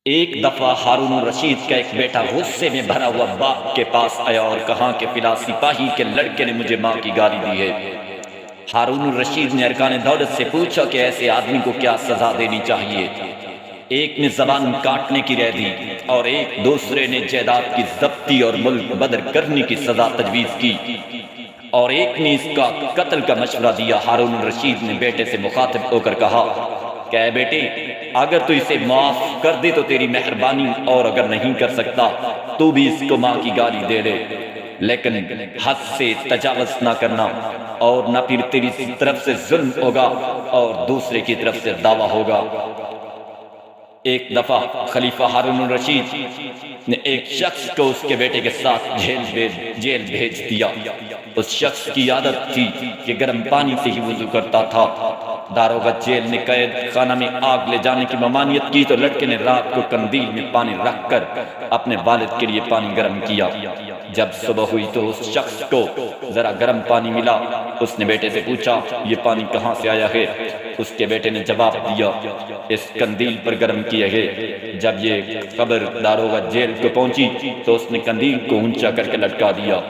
ایک دفعہ ہارون الرشید کا ایک بیٹا غصے میں بھرا ہوا باپ کے پاس آیا اور کہا کہ فلاں سپاہی کے لڑکے نے مجھے ماں کی گالی دی ہے۔ ہارون الرشید نے ارکان دولت سے پوچھا کہ ایسے آدمی کو کیا سزا دینی چاہیے۔ ایک نے زبان کاٹنے کی رائے دی اور ایک دوسرے نے جائیداد کی ضبطی اور ملک بدر کرنے کی سزا تجویز کی، اور ایک نے اس کا قتل کا مشورہ دیا۔ ہارون الرشید نے بیٹے سے مخاطب ہو کر کہا کہ اے بیٹے، اگر تو اسے معاف کر دے تو تیری مہربانی، اور اگر نہیں کر سکتا تو بھی اس کو ماں کی گالی دے دے، لیکن حد سے تجاوز نہ کرنا، اور نہ پھر تیری طرف سے ظلم ہوگا اور دوسرے کی طرف سے دعویٰ ہوگا۔ ایک دفعہ خلیفہ ہارون الرشید نے ایک شخص کو اس کے بیٹے کے ساتھ جیل بھیج دیا۔ اس شخص کی عادت تھی کہ گرم پانی سے ہی وضو کرتا تھا۔ داروغہ جیل نے قید خانہ میں آگ لے جانے کی ممانعت کی تو لڑکے نے رات کو قندیل میں پانی رکھ کر اپنے والد کے لیے پانی گرم کیا۔ جب صبح ہوئی تو اس شخص کو ذرا گرم پانی ملا۔ اس نے بیٹے سے پوچھا یہ پانی کہاں سے آیا ہے؟ اس کے بیٹے نے جواب دیا اس قندیل پر گرم کیا ہے۔ جب یہ خبر داروغہ جیل کو پہنچی تو اس نے قندیل کو اونچا کر کے لٹکا دیا۔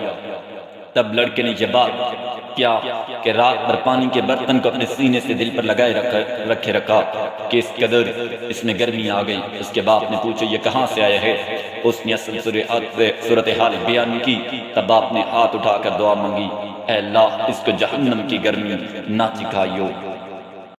تب لڑکے نے یہ بات کیا کہ رات بھر پانی کے برتن کو اپنے سینے سے دل پر لگائے رکھا کہ اس قدر اس میں گرمی آ گئی۔ اس کے باپ نے پوچھا یہ کہاں سے آیا ہے؟ اس نے اصل صورتحال بیان کی۔ تب باپ نے ہاتھ اٹھا کر دعا مانگی، اے اللہ اس کو جہنم کی گرمی نہ چکھائیو۔